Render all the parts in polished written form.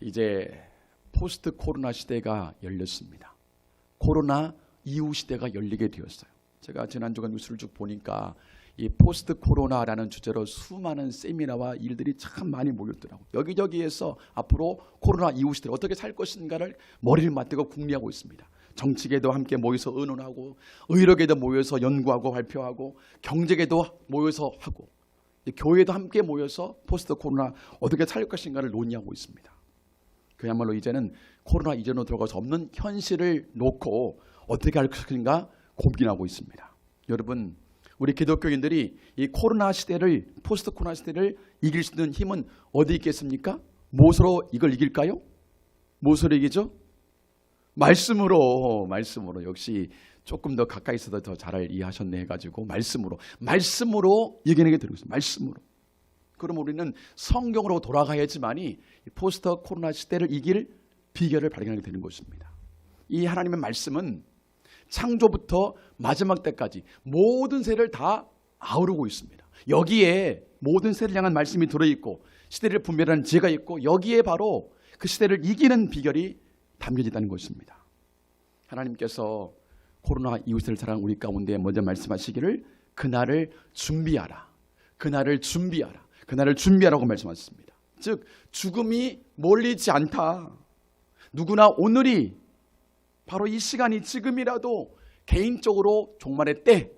이제 포스트 코로나 시대가 열렸습니다. 코로나 이후 시대가 열리게 되었어요. 제가 지난주간 뉴스를 쭉 보니까 이 포스트 코로나라는 주제로 수많은 세미나와 일들이 참 많이 모였더라고요. 여기저기에서 앞으로 코로나 이후 시대를 어떻게 살 것인가를 머리를 맞대고 궁리하고 있습니다. 정치계도 함께 모여서 의논하고, 의료계도 모여서 연구하고 발표하고, 경제계도 모여서 하고, 교회도 함께 모여서 포스트 코로나 어떻게 살 것인가를 논의하고 있습니다. 그야말로 이제는 코로나 이전으로 들어갈 수 없는 현실을 놓고 어떻게 할 것인가 고민하고 있습니다. 여러분, 우리 기독교인들이 이 코로나 시대를, 포스트 코로나 시대를 이길 수 있는 힘은 어디 있겠습니까? 무엇으로 이걸 이길까요? 무엇으로 이기죠? 말씀으로 역시 조금 더 가까이 있어도 더 잘 이해하셨네 해가지고 말씀으로 이겨내게 되는 것입니다. 말씀으로. 그럼 우리는 성경으로 돌아가야지만이 포스트 코로나 시대를 이길 비결을 발견하게 되는 것입니다. 이 하나님의 말씀은 창조부터 마지막 때까지 모든 세를 다 아우르고 있습니다. 여기에 모든 세를 향한 말씀이 들어있고 시대를 분별하는 지혜가 있고 여기에 바로 그 시대를 이기는 비결이 담겨져 있다는 것입니다. 하나님께서 코로나 이후 세를 살아가는 우리 가운데 먼저 말씀하시기를 그날을 준비하라. 그날을 준비하라. 그날을 준비하라고 말씀하셨습니다. 즉 죽음이 멀리지 않다. 누구나 오늘이 바로 이 시간이 지금이라도 개인적으로 종말의 때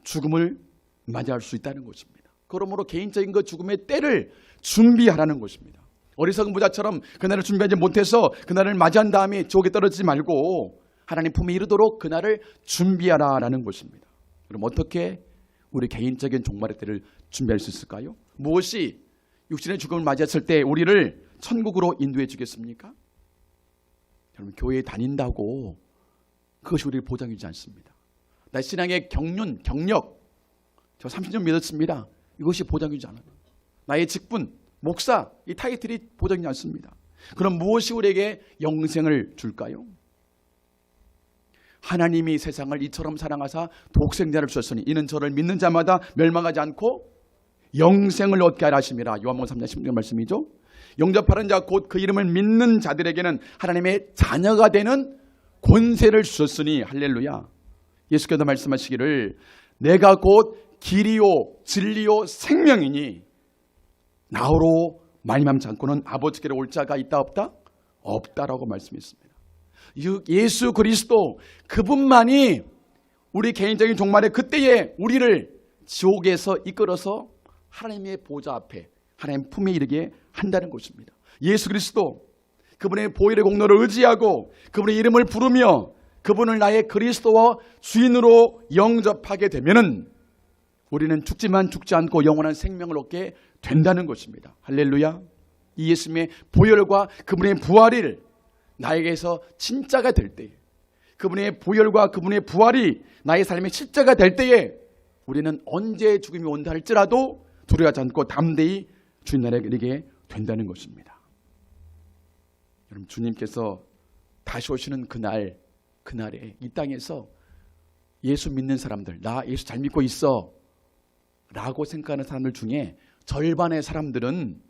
죽음을 맞이할 수 있다는 것입니다. 그러므로 개인적인 그 죽음의 때를 준비하라는 것입니다. 어리석은 부자처럼 그날을 준비하지 못해서 그날을 맞이한 다음에 지옥에 떨어지지 말고 하나님 품에 이르도록 그날을 준비하라라는 것입니다. 그럼 어떻게 우리 개인적인 종말의 때를 준비할 수 있을까요? 무엇이 육신의 죽음을 맞이했을 때 우리를 천국으로 인도해 주겠습니까? 여러분, 교회에 다닌다고 그것이 우리를 보장이지 않습니다. 나 신앙의 경륜, 경력, 저 30년 믿었습니다. 이것이 보장이지 않아요. 나의 직분, 목사, 이 타이틀이 보장이지 않습니다. 그럼 무엇이 우리에게 영생을 줄까요? 하나님이 세상을 이처럼 사랑하사 독생자를 주셨으니 이는 저를 믿는 자마다 멸망하지 않고 영생을 얻게 하라 하심이라. 요한복음 3장 16절 말씀이죠. 영접하는 자 곧 그 이름을 믿는 자들에게는 하나님의 자녀가 되는 권세를 주셨으니 할렐루야. 예수께서 말씀하시기를 내가 곧 길이요 진리요 생명이니 나로 말미암지 않고는 아버지께로 올 자가 있다 없다? 없다라고 말씀했습니다. 예수 그리스도 그분만이 우리 개인적인 종말의 그때에 우리를 지옥에서 이끌어서 하나님의 보좌 앞에 하나님 품에 이르게 한다는 것입니다. 예수 그리스도 그분의 보혈의 공로를 의지하고 그분의 이름을 부르며 그분을 나의 그리스도와 주인으로 영접하게 되면은 우리는 죽지만 죽지 않고 영원한 생명을 얻게 된다는 것입니다. 할렐루야. 이 예수님의 보혈과 그분의 부활이 나에게서 진짜가 될 때에, 그분의 보혈과 그분의 부활이 나의 삶의 실제가 될 때에 우리는 언제 죽음이 온다 할지라도 두려워하지 않고 담대히 주님 나라에 이르게 된다는 것입니다. 여러분, 주님께서 다시 오시는 그날에 이 땅에서 예수 믿는 사람들, 나 예수 잘 믿고 있어 라고 생각하는 사람들 중에 절반의 사람들은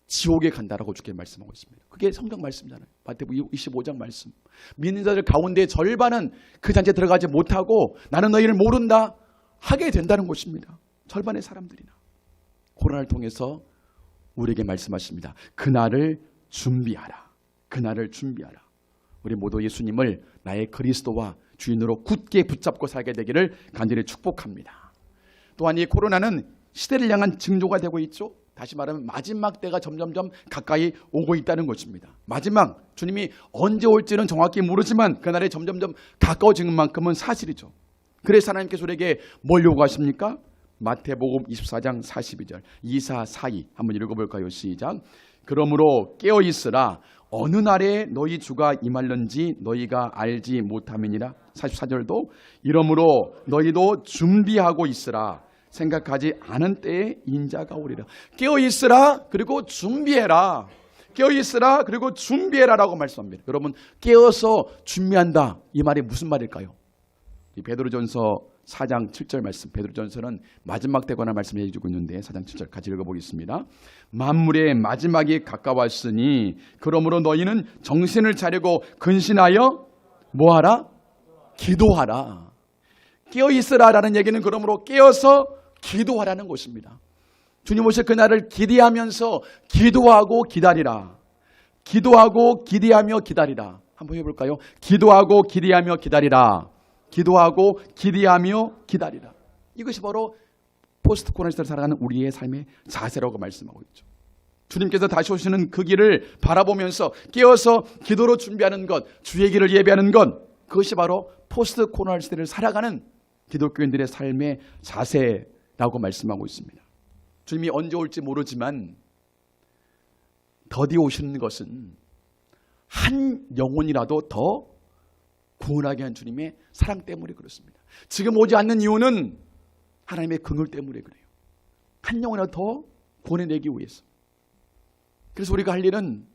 지옥에 간다라고 주께 말씀하고 있습니다. 그게 성경 말씀이잖아요. 마태복음 25장 말씀. 믿는 자들 가운데 절반은 그 잔치에 들어가지 못하고 나는 너희를 모른다 하게 된다는 것입니다. 절반의 사람들이나. 코로나를 통해서 우리에게 말씀하십니다. 그날을 준비하라. 그날을 준비하라. 우리 모두 예수님을 나의 그리스도와 주인으로 굳게 붙잡고 살게 되기를 간절히 축복합니다. 또한 이 코로나는 시대를 향한 징조가 되고 있죠. 다시 말하면 마지막 때가 점점점 가까이 오고 있다는 것입니다. 마지막, 주님이 언제 올지는 정확히 모르지만 그날에 점점점 가까워지는 만큼은 사실이죠. 그래서 하나님께서 우리에게 뭘 요구하십니까? 마태복음 24장 42절 2442 한번 읽어볼까요? 시작. 그러므로 깨어있으라. 어느 날에 너희 주가 임할는지 너희가 알지 못함이니라. 44절도 이러므로 너희도 준비하고 있으라. 생각하지 않은 때에 인자가 오리라. 깨어있으라 그리고 준비해라. 깨어있으라 그리고 준비해라 라고 말씀합니다. 여러분, 깨어서 준비한다 이 말이 무슨 말일까요? 이 베드로전서 4장 7절 말씀, 베드로전서는 마지막 때 관한 말씀을 해주고 있는데 4장 7절 같이 읽어보겠습니다. 만물의 마지막이 가까웠으니 그러므로 너희는 정신을 차리고 근신하여 뭐하라? 기도하라. 깨어있으라라는 얘기는 그러므로 깨어서 기도하라는 것입니다. 주님 오실 그날을 기대하면서 기도하고 기다리라. 기도하고 기대하며 기다리라. 한번 해볼까요? 기도하고 기대하며 기다리라. 기도하고 기대하며 기다리라. 이것이 바로 포스트 코로나 시대를 살아가는 우리의 삶의 자세라고 말씀하고 있죠. 주님께서 다시 오시는 그 길을 바라보면서 깨어서 기도로 준비하는 것, 주의 길을 예배하는 것, 그것이 바로 포스트 코로나 시대를 살아가는 기독교인들의 삶의 자세라고 말씀하고 있습니다. 주님이 언제 올지 모르지만 더디 오시는 것은 한 영혼이라도 더 구원하게 한 주님의 사랑 때문에 그렇습니다. 지금 오지 않는 이유는 하나님의 긍휼 때문에 그래요. 한 영혼이라도 더 구원해내기 위해서. 그래서 우리가 할 일은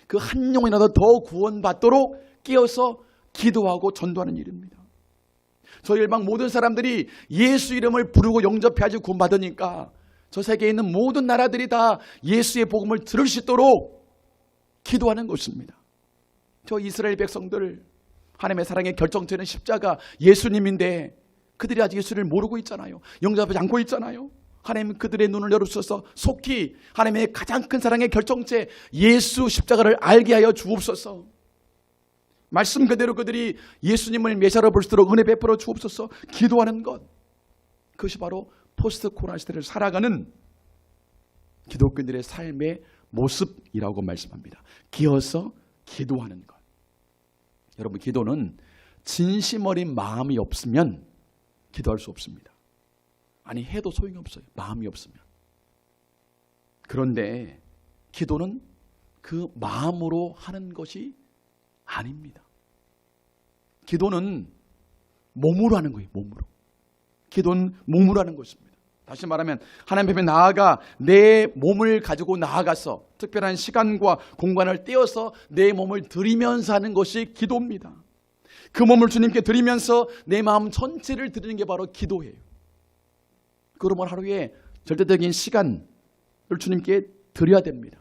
그 한 영혼이라도 더 구원받도록 깨어서 기도하고 전도하는 일입니다. 저희 일방 모든 사람들이 예수 이름을 부르고 영접해야지 구원받으니까 저 세계에 있는 모든 나라들이 다 예수의 복음을 들을 수 있도록 기도하는 것입니다. 저 이스라엘 백성들, 하나님의 사랑의 결정체는 십자가 예수님인데 그들이 아직 예수를 모르고 있잖아요. 영접하지 않고 있잖아요. 하나님 그들의 눈을 열어주셔서 속히 하나님의 가장 큰 사랑의 결정체 예수 십자가를 알게 하여 주옵소서. 말씀 그대로 그들이 예수님을 메시아로 볼 수 있도록 은혜 베풀어 주옵소서. 기도하는 것, 그것이 바로 포스트 코로나 시대를 살아가는 기독교인들의 삶의 모습이라고 말씀합니다. 기어서 기도하는 것. 여러분, 기도는 진심 어린 마음이 없으면 기도할 수 없습니다. 아니, 해도 소용이 없어요. 마음이 없으면. 그런데 기도는 그 마음으로 하는 것이 아닙니다. 기도는 몸으로 하는 거예요. 몸으로. 기도는 몸으로 하는 것입니다. 다시 말하면 하나님 앞에 나아가 내 몸을 가지고 나아가서 특별한 시간과 공간을 떼어서 내 몸을 드리면서 하는 것이 기도입니다. 그 몸을 주님께 드리면서 내 마음 전체를 드리는 게 바로 기도예요. 그러면 하루에 절대적인 시간을 주님께 드려야 됩니다.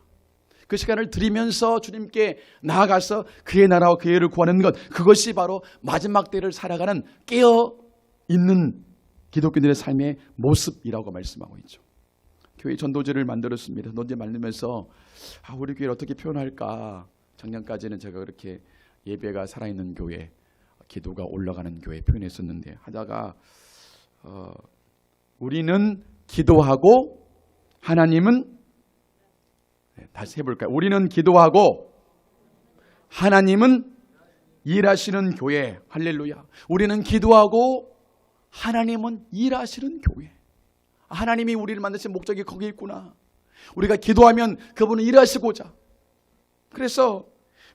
그 시간을 드리면서 주님께 나아가서 그의 나라와 그의 의를 구하는 것, 그것이 바로 마지막 때를 살아가는 깨어있는 기독교인들의 삶의 모습이라고 말씀하고 있죠. 교회 전도제를 만들었습니다. 전도제 만들면서 우리 교회를 어떻게 표현할까. 작년까지는 제가 그렇게 예배가 살아있는 교회, 기도가 올라가는 교회 표현했었는데 하다가 우리는 기도하고 하나님은, 다시 해볼까요? 우리는 기도하고 하나님은 일하시는 교회. 할렐루야. 우리는 기도하고 하나님은 일하시는 교회. 하나님이 우리를 만드신 목적이 거기 있구나. 우리가 기도하면 그분은 일하시고자. 그래서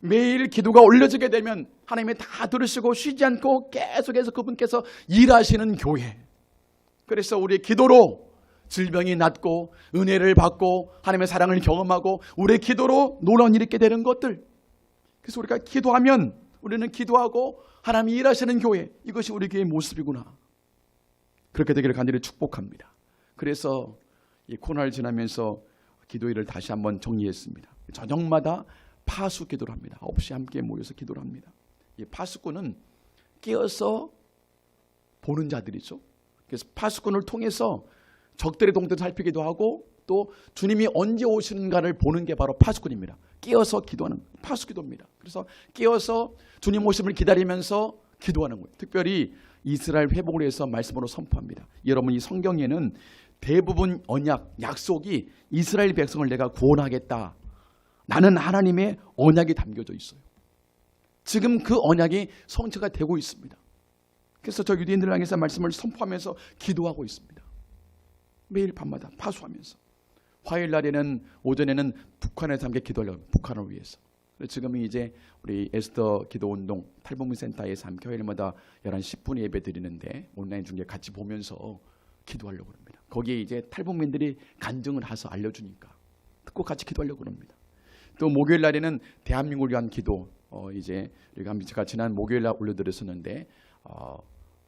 매일 기도가 올려지게 되면 하나님이 다 들으시고 쉬지 않고 계속해서 그분께서 일하시는 교회. 그래서 우리의 기도로 질병이 낫고 은혜를 받고 하나님의 사랑을 경험하고 우리의 기도로 놀라운 일이 있게 되는 것들. 그래서 우리가 기도하면 우리는 기도하고 하나님이 일하시는 교회. 이것이 우리 교회의 모습이구나. 그렇게 되기를 간절히 축복합니다. 그래서 이 코로나를 지나면서 기도일을 다시 한번 정리했습니다. 저녁마다 파수 기도를 합니다. 9시에 함께 모여서 기도를 합니다. 이 파수꾼은 깨어서 보는 자들이죠. 그래서 파수꾼을 통해서 적들의 동태를 살피기도 하고 또 주님이 언제 오시는가를 보는 게 바로 파수꾼입니다. 깨어서 기도하는 파수기도입니다. 그래서 깨어서 주님 오심을 기다리면서 기도하는 거예요. 특별히 이스라엘 회복을 위해서 말씀으로 선포합니다. 여러분, 이 성경에는 대부분 언약, 약속이 이스라엘 백성을 내가 구원하겠다. 나는 하나님의 언약이 담겨져 있어요. 지금 그 언약이 성취가 되고 있습니다. 그래서 저 유대인들을 향해서 말씀을 선포하면서 기도하고 있습니다. 매일 밤마다 파수하면서. 화요일 날에는 오전에는 북한에서 함께 기도하려고 합니다. 북한을 위해서. 지금은 이제 우리 에스더 기도운동 탈북민센터에서 함께 화요일마다 11시 10분에 예배 드리는데 온라인 중계 같이 보면서 기도하려고 합니다. 거기에 이제 탈북민들이 간증을 해서 알려주니까 듣고 같이 기도하려고 합니다. 또 목요일 날에는 대한민국을 위한 기도, 이제 우리가 제가 지난 목요일 날 올려드렸었는데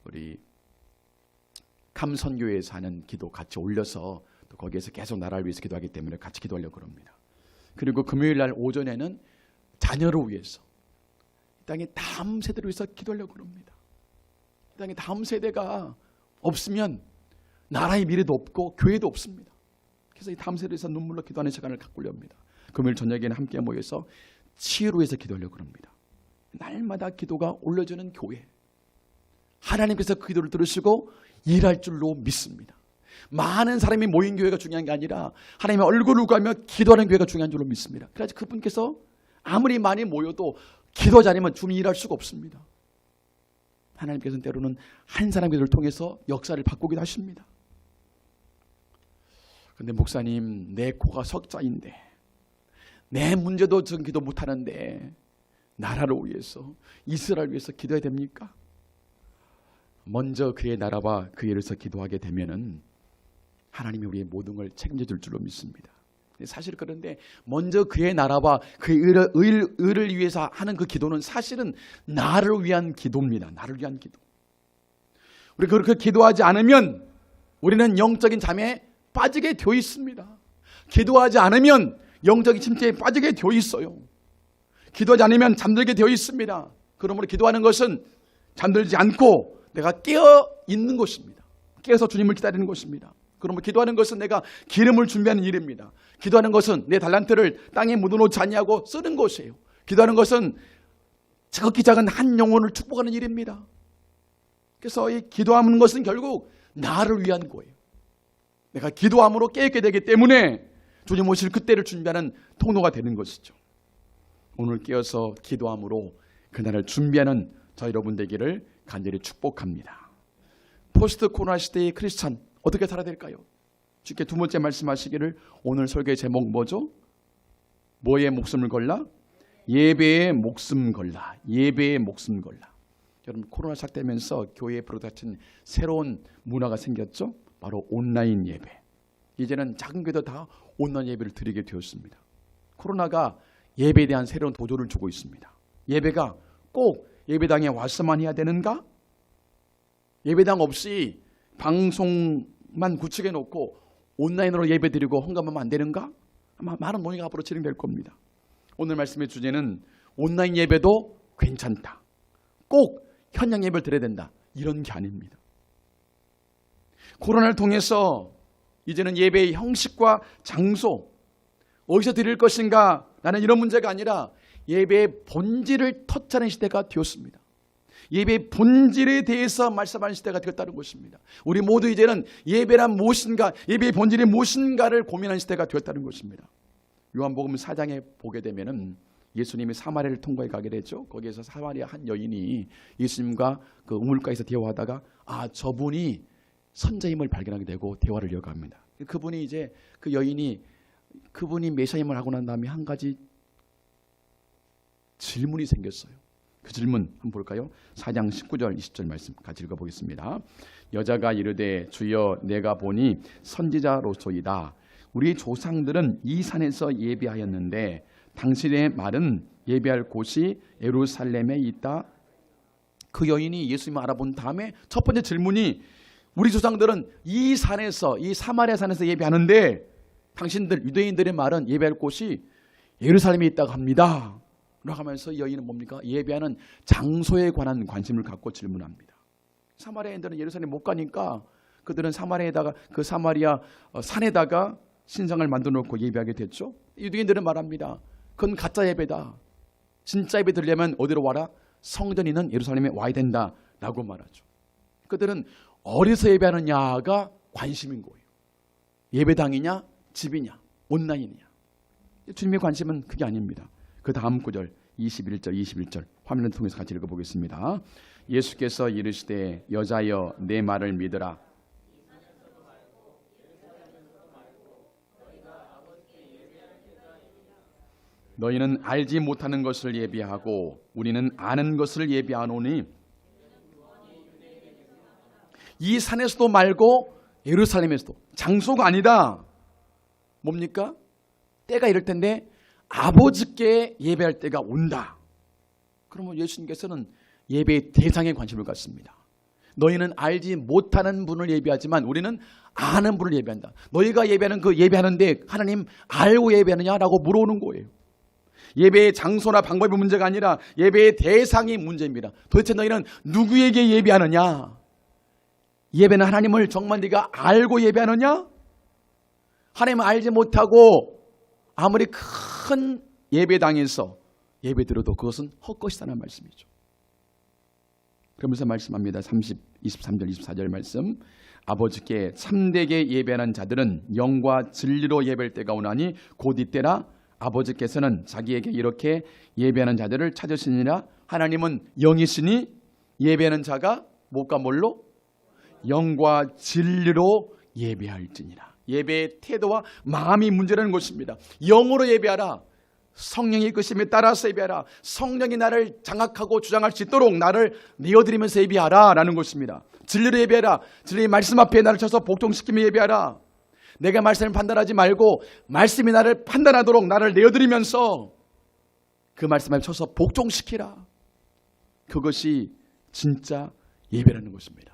우리 감선교회에서 하는 기도 같이 올려서 또 거기에서 계속 나라를 위해서 기도하기 때문에 같이 기도하려고 합니다. 그리고 금요일 날 오전에는 자녀를 위해서 이 땅의 다음 세대를 위해서 기도하려고 합니다. 이 땅의 다음 세대가 없으면 나라의 미래도 없고 교회도 없습니다. 그래서 이 다음 세대를 위해서 눈물로 기도하는 시간을 갖고 합니다. 금요일 저녁에는 함께 모여서 치유를 위해서 기도하려고 합니다. 날마다 기도가 올려지는 교회, 하나님께서 그 기도를 들으시고 일할 줄로 믿습니다. 많은 사람이 모인 교회가 중요한 게 아니라 하나님의 얼굴을 구하며 기도하는 교회가 중요한 줄로 믿습니다. 그래서 그분께서 아무리 많이 모여도 기도하지 않으면 주님이 일할 수가 없습니다. 하나님께서는 때로는 한 사람 기도를 통해서 역사를 바꾸기도 하십니다. 그런데 목사님, 내 코가 석자인데 내 문제도 지금 기도 못하는데 나라를 위해서, 이스라엘을 위해서 기도해야 됩니까? 먼저 그의 나라와 그의 일을 위해서 기도하게 되면은 하나님이 우리의 모든 걸 책임져 줄 줄로 믿습니다. 사실 그런데 먼저 그의 나라와 그의 의를 위해서 하는 그 기도는 사실은 나를 위한 기도입니다. 나를 위한 기도. 우리 그렇게 기도하지 않으면 우리는 영적인 잠에 빠지게 되어 있습니다. 기도하지 않으면 영적인 침체에 빠지게 되어 있어요. 기도하지 않으면 잠들게 되어 있습니다. 그러므로 기도하는 것은 잠들지 않고 내가 깨어 있는 것입니다. 깨어서 주님을 기다리는 것입니다. 그러므로 기도하는 것은 내가 기름을 준비하는 일입니다. 기도하는 것은 내 달란트를 땅에 묻어놓지 아니하고 쓰는 것이에요. 기도하는 것은 지극히 작은 한 영혼을 축복하는 일입니다. 그래서 이 기도하는 것은 결국 나를 위한 거예요. 내가 기도함으로 깨닫게 되기 때문에 주님 오실 그때를 준비하는 통로가 되는 것이죠. 오늘 깨어서 기도함으로 그날을 준비하는 저 여러분 되기를 간절히 축복합니다. 포스트 코로나 시대의 크리스찬 어떻게 살아야 될까요? 주께 두 번째 말씀하시기를, 오늘 설교의 제목 뭐죠? 뭐에 목숨을 걸라? 예배에 목숨 걸라. 예배에 목숨 걸라. 여러분, 코로나 시작되면서 교회에 부르짖은 새로운 문화가 생겼죠? 바로 온라인 예배. 이제는 작은 교회도 다 온라인 예배를 드리게 되었습니다. 코로나가 예배에 대한 새로운 도전을 주고 있습니다. 예배가 꼭 예배당에 와서만 해야 되는가? 예배당 없이 방송만 구축해 놓고 온라인으로 예배 드리고 헌금하면 안 되는가? 아마 많은 논의가 앞으로 진행될 겁니다. 오늘 말씀의 주제는 온라인 예배도 괜찮다, 꼭 현장 예배를 드려야 된다, 이런 게 아닙니다. 코로나를 통해서 이제는 예배의 형식과 장소, 어디서 드릴 것인가, 나는 이런 문제가 아니라 예배의 본질을 터치하는 시대가 되었습니다. 예배의 본질에 대해서 말씀하는 시대가 되었다는 것입니다. 우리 모두 이제는 예배란 무엇인가, 예배의 본질이 무엇인가를 고민하는 시대가 되었다는 것입니다. 요한복음 4장에 보게 되면은 예수님이 사마리아를 통과해 가게 되죠. 거기에서 사마리아 한 여인이 예수님과 그 우물가에서 대화하다가 저분이 선자임을 발견하게 되고 대화를 이어갑니다. 그분이 이제 그 여인이 그분이 메시아임을 하고 난 다음에 한 가지 질문이 생겼어요. 그 질문 한번 볼까요? 4장 19절 20절 말씀 같이 읽어보겠습니다. 여자가 이르되 주여 내가 보니 선지자로소이다. 우리 조상들은 이 산에서 예배하였는데 당신의 말은 예배할 곳이 예루살렘에 있다. 그 여인이 예수님을 알아본 다음에 첫 번째 질문이, 우리 조상들은 이 산에서, 이 사마리아 산에서 예배하는데 당신들 유대인들의 말은 예배할 곳이 예루살렘에 있다고 합니다. 라고 하면서 여인은 뭡니까? 예배하는 장소에 관한 관심을 갖고 질문합니다. 사마리아인들은 예루살렘 못 가니까 그들은 사마리아에다가, 그 사마리아 산에다가 신상을 만들어 놓고 예배하게 됐죠. 유대인들은 말합니다. 그건 가짜 예배다. 진짜 예배 드리려면 어디로 와라? 성전이 있는 예루살렘에 와야 된다 라고 말하죠. 그들은 어디서 예배하느냐가 관심인 거예요. 예배당이냐, 집이냐, 온라인이냐. 주님의 관심은 그게 아닙니다. 그 다음 구절 21절 화면을 통해서 같이 읽어보겠습니다. 예수께서 이르시되 여자여 내 말을 믿으라. 너희는 알지 못하는 것을 예비하고 우리는 아는 것을 예비하노니 이 산에서도 말고 예루살렘에서도, 장소가 아니다. 뭡니까? 때가 이럴 텐데 아버지께 예배할 때가 온다. 그러면 예수님께서는 예배의 대상에 관심을 갖습니다. 너희는 알지 못하는 분을 예배하지만 우리는 아는 분을 예배한다. 너희가 예배하는 그 예배하는데 하나님 알고 예배하느냐라고 물어오는 거예요. 예배의 장소나 방법이 문제가 아니라 예배의 대상이 문제입니다. 도대체 너희는 누구에게 예배하느냐? 예배는 하나님을 정말 네가 알고 예배하느냐? 하나님을 알지 못하고 아무리 큰 예배당에서 예배드려도 그것은 헛것이라는 말씀이죠. 그러면서 말씀합니다. 23절 24절 말씀. 아버지께 참되게 예배하는 자들은 영과 진리로 예배할 때가 오나니 곧 이때라. 아버지께서는 자기에게 이렇게 예배하는 자들을 찾으시니라. 하나님은 영이시니 예배하는 자가 무엇과 뭘로? 영과 진리로 예배할지니라. 예배의 태도와 마음이 문제라는 것입니다. 영으로 예배하라. 성령의 이끄심에 따라서 예배하라. 성령이 나를 장악하고 주장할 수 있도록 나를 내어드리면서 예배하라 라는 것입니다. 진리로 예배하라. 진리의 말씀 앞에 나를 쳐서 복종시키며 예배하라. 내가 말씀을 판단하지 말고 말씀이 나를 판단하도록 나를 내어드리면서 그 말씀 앞에 쳐서 복종시키라. 그것이 진짜 예배라는 것입니다.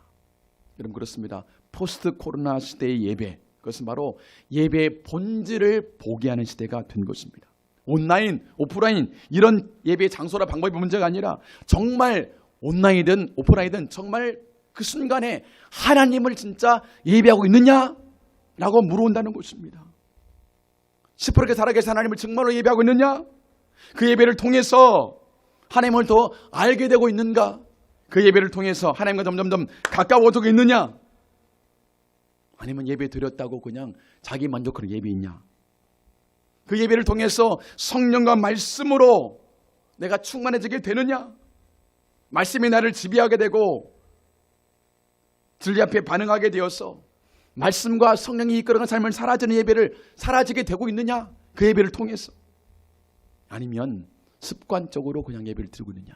여러분 그렇습니다. 포스트 코로나 시대의 예배, 그것은 바로 예배의 본질을 포기하는 시대가 된 것입니다. 온라인, 오프라인 이런 예배의 장소나 방법이 문제가 아니라 정말 온라인이든 오프라인이든 정말 그 순간에 하나님을 진짜 예배하고 있느냐? 라고 물어온다는 것입니다. 시퍼렇게 살아계신 하나님을 정말로 예배하고 있느냐? 그 예배를 통해서 하나님을 더 알게 되고 있는가? 그 예배를 통해서 하나님과 점점 가까워지고 있느냐? 아니면 예배 드렸다고 그냥 자기 만족하는 예배 있냐? 그 예배를 통해서 성령과 말씀으로 내가 충만해지게 되느냐? 말씀이 나를 지배하게 되고 진리 앞에 반응하게 되어서 말씀과 성령이 이끌어가는 삶을 사라지는 예배를 사라지게 되고 있느냐? 그 예배를 통해서. 아니면 습관적으로 그냥 예배를 드리고 있느냐?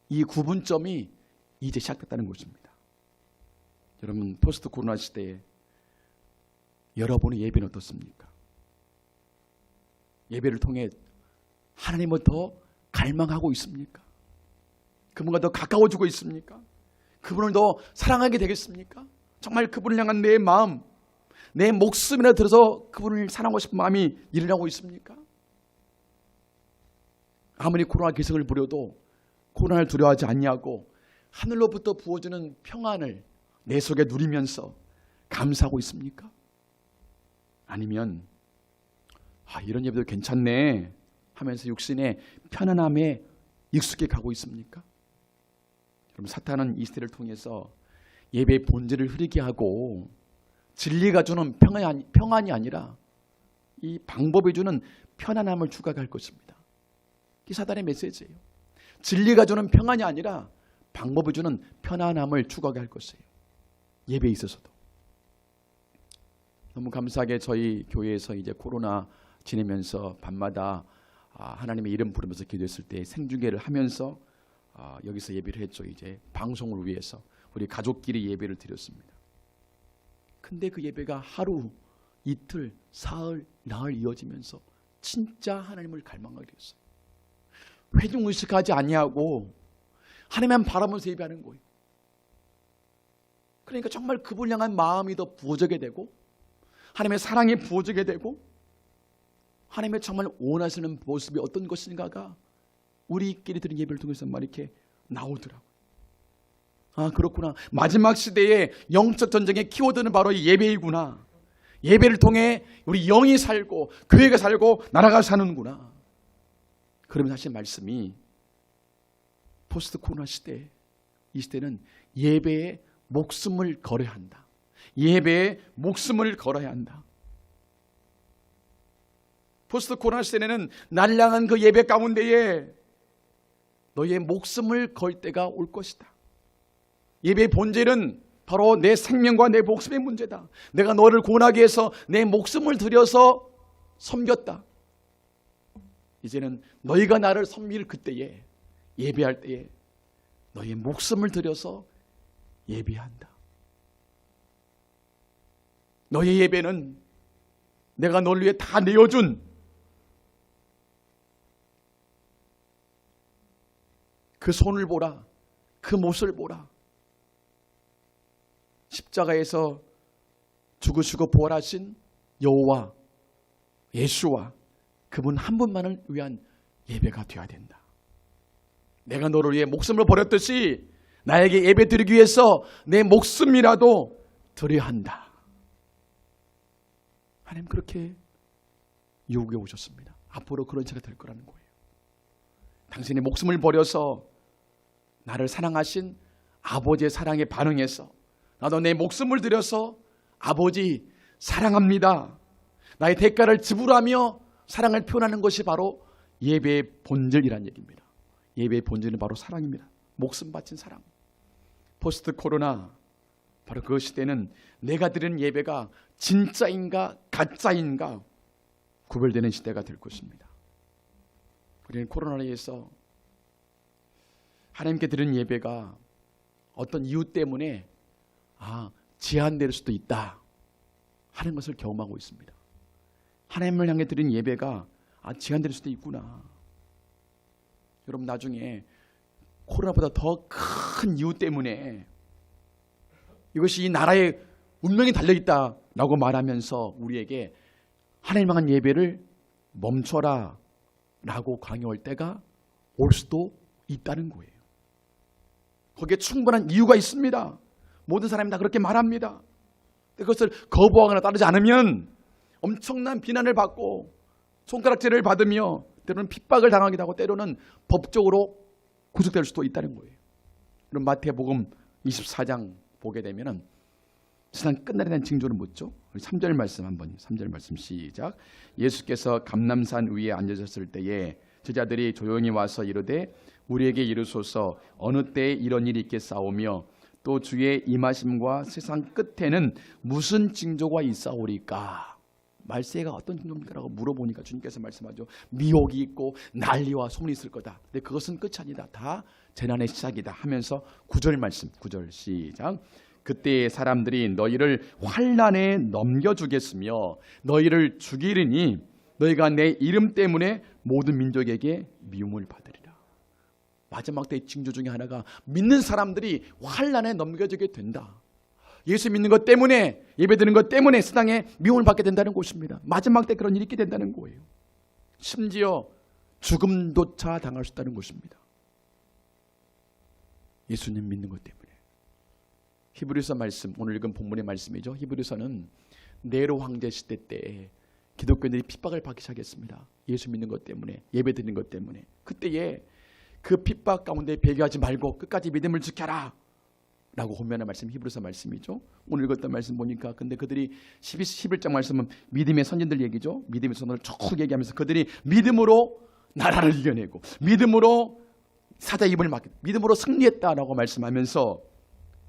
이 구분점이 이제 시작됐다는 것입니다. 여러분 포스트 코로나 시대에 여러분의 예배는 어떻습니까? 예배를 통해 하나님을 더 갈망하고 있습니까? 그분과 더 가까워지고 있습니까? 그분을 더 사랑하게 되겠습니까? 정말 그분을 향한 내 마음, 내 목숨이나 들어서 그분을 사랑하고 싶은 마음이 일어나고 있습니까? 아무리 코로나 기승을 부려도 코로나를 두려워하지 않냐고 하늘로부터 부어주는 평안을 내 속에 누리면서 감사하고 있습니까? 아니면 이런 예배도 괜찮네 하면서 육신의 편안함에 익숙해 가고 있습니까? 그럼 사탄은 이 시대를 통해서 예배의 본질을 흐리게 하고 진리가 주는 평안이 아니라 이 방법이 주는 편안함을 추가할 것입니다. 이게 사탄의 메시지예요. 진리가 주는 평안이 아니라 방법이 주는 편안함을 추가하게 할 것이에요. 예배에 있어서도. 너무 감사하게 저희 교회에서 이제 코로나 지내면서 밤마다 하나님의 이름 부르면서 기도했을 때 생중계를 하면서 여기서 예배를 했죠. 이제 방송을 위해서 우리 가족끼리 예배를 드렸습니다. 근데 그 예배가 하루, 이틀, 사흘, 나흘 이어지면서 진짜 하나님을 갈망하게 됐어요. 회중의식하지 아니하고 하나님만 바라보면서 예배하는 거예요. 그러니까 정말 그분을 향한 마음이 더 부어지게 되고 하나님의 사랑이 부어지게 되고 하나님의 정말 원하시는 모습이 어떤 것인가가 우리끼리 드린 예배를 통해서 막 이렇게 나오더라고요. 그렇구나. 마지막 시대의 영적 전쟁의 키워드는 바로 이 예배이구나. 예배를 통해 우리 영이 살고 교회가 살고 나라가 사는구나. 그러면 사실 말씀이 포스트 코로나 시대, 이 시대는 예배에 목숨을 걸어야 한다. 예배에 목숨을 걸어야 한다. 포스트 코로나 시대에는 나를 향한 그 예배 가운데에 너의 목숨을 걸 때가 올 것이다. 예배의 본질은 바로 내 생명과 내 목숨의 문제다. 내가 너를 구원하기 위해서 내 목숨을 들여서 섬겼다. 이제는 너희가 나를 섬길 그때에 예배할 때에 너의 목숨을 들여서 예배한다. 너의 예배는 내가 너를 위해 다 내어준 그 손을 보라. 그 못을 보라. 십자가에서 죽으시고 부활하신 여호와 예수와 그분 한 분만을 위한 예배가 되어야 된다. 내가 너를 위해 목숨을 버렸듯이 나에게 예배 드리기 위해서 내 목숨이라도 드려야 한다. 하나님 그렇게 요구해 오셨습니다. 앞으로 그런 시가 될 거라는 거예요. 당신의 목숨을 버려서 나를 사랑하신 아버지의 사랑에 반응해서 나도 내 목숨을 들여서 아버지 사랑합니다. 나의 대가를 지불하며 사랑을 표현하는 것이 바로 예배의 본질이란 얘기입니다. 예배의 본질은 바로 사랑입니다. 목숨 바친 사랑. 포스트 코로나 바로 그 시대는 내가 드리는 예배가 진짜인가 가짜인가 구별되는 시대가 될 것입니다. 우리는 코로나에 의해서 하나님께 드리는 예배가 어떤 이유 때문에 제한될 수도 있다 하는 것을 경험하고 있습니다. 하나님을 향해 드리는 예배가 제한될 수도 있구나. 여러분 나중에 코로나보다 더 큰 이유 때문에 이것이 이 나라의 운명이 달려있다라고 말하면서 우리에게 하나님 향한 예배를 멈춰라 라고 강요할 때가 올 수도 있다는 거예요. 거기에 충분한 이유가 있습니다. 모든 사람이 다 그렇게 말합니다. 그것을 거부하거나 따르지 않으면 엄청난 비난을 받고 손가락질을 받으며 때로는 핍박을 당하기도 하고 때로는 법적으로 구속될 수도 있다는 거예요. 그럼 마태복음 24장 보게 되면은 세상 끝날에 대한 징조를 묻죠. 3절 말씀 한번 3절 말씀 시작. 예수께서 감람산 위에 앉으셨을 때에 제자들이 조용히 와서 이르되 우리에게 이르소서 어느 때에 이런 일이 있겠사오며 또 주의 임하심과 세상 끝에는 무슨 징조가 있사오리까. 말세가 어떤 징조입니까라고 물어보니까 주님께서 말씀하죠. 미혹이 있고 난리와 소문이 있을 거다. 근데 그것은 끝이 아니다. 다 재난의 시작이다 하면서 9절 말씀 9절 시작. 그때 사람들이 너희를 환난에 넘겨주겠으며 너희를 죽이리니 너희가 내 이름 때문에 모든 민족에게 미움을 받으리라. 마지막 때의 징조 중에 하나가 믿는 사람들이 환난에 넘겨지게 된다. 예수 믿는 것 때문에 예배드리는 것 때문에 세상에 미움을 받게 된다는 것입니다. 마지막 때 그런 일이 있게 된다는 거예요. 심지어 죽음조차 당할 수 있다는 것입니다. 예수님 믿는 것 때문에. 히브리서 말씀, 오늘 읽은 본문의 말씀이죠. 히브리서는 네로 황제 시대 때 기독교인들이 핍박을 받기 시작했습니다. 예수 믿는 것 때문에, 예배드리는 것 때문에. 그때에 그 핍박 가운데 배교하지 말고 끝까지 믿음을 지켜라 라고 호면한 말씀, 히브리서 말씀이죠. 오늘 읽었던 말씀 보니까 근데 그들이 11장 말씀은 믿음의 선진들 얘기죠. 믿음의 선을 쭉 얘기하면서 그들이 믿음으로 나라를 이겨내고 믿음으로 사자 입을 막고 믿음으로 승리했다라고 말씀하면서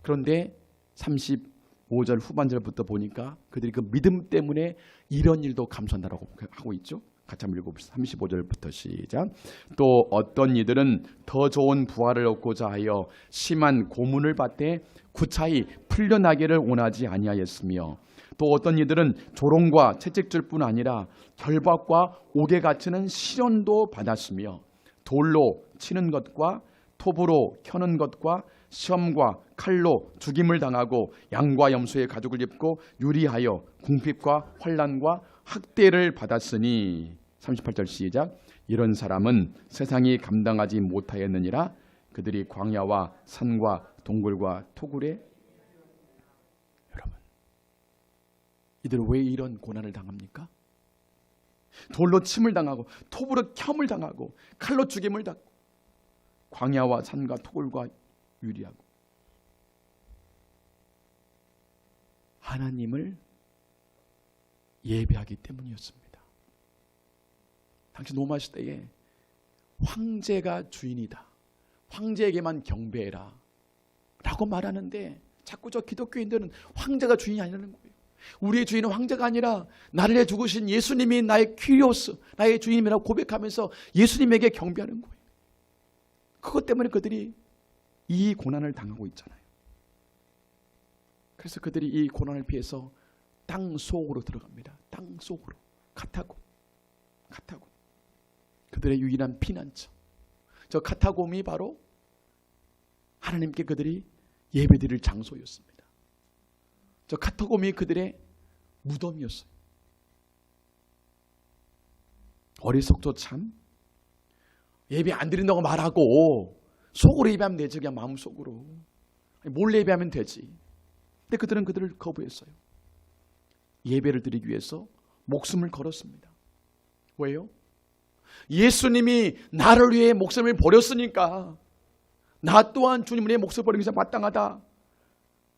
그런데 35절 후반절부터 보니까 그들이 그 믿음 때문에 이런 일도 감수한다라고 하고 있죠. 같이 한번 읽어봅시다. 35절부터 시작. 또 어떤 이들은 더 좋은 부활을 얻고자 하여 심한 고문을 받되 구차히 풀려나기를 원하지 아니하였으며 또 어떤 이들은 조롱과 채찍질 뿐 아니라 결박과 옥에 갇히는 시련도 받았으며 돌로 치는 것과 톱으로 켜는 것과 시험과 칼로 죽임을 당하고 양과 염소의 가죽을 입고 유리하여 궁핍과 환난과 학대를 받았으니 38절 시작. 이런 사람은 세상이 감당하지 못하였느니라. 그들이 광야와 산과 동굴과 토굴에 여러분 이들은 왜 이런 고난을 당합니까? 돌로 침을 당하고 톱으로 켬을 당하고 칼로 죽임을 당하고 광야와 산과 토굴과 유리하고 하나님을 예배하기 때문이었습니다. 당시 로마 시대에 황제가 주인이다. 황제에게만 경배해라 라고 말하는데 자꾸 저 기독교인들은 황제가 주인이 아니라는 거예요. 우리의 주인은 황제가 아니라 나를 위해 죽으신 예수님이 나의 퀴리오스, 나의 주인이라고 고백하면서 예수님에게 경배하는 거예요. 그것 때문에 그들이 이 고난을 당하고 있잖아요. 그래서 그들이 이 고난을 피해서 땅 속으로 들어갑니다. 땅 속으로. 카타콤. 그들의 유일한 피난처. 저 카타콤이 바로 하나님께 그들이 예배드릴 장소였습니다. 저 카타콤이 그들의 무덤이었어요. 어리석도 참. 예배 안 드린다고 말하고 속으로 예배하면 되지. 그냥 마음속으로. 몰래 예배하면 되지. 근데 그들은 그들을 거부했어요. 예배를 드리기 위해서 목숨을 걸었습니다. 왜요? 예수님이 나를 위해 목숨을 버렸으니까 나 또한 주님을 위해 목숨을 버리기 위해서 마땅하다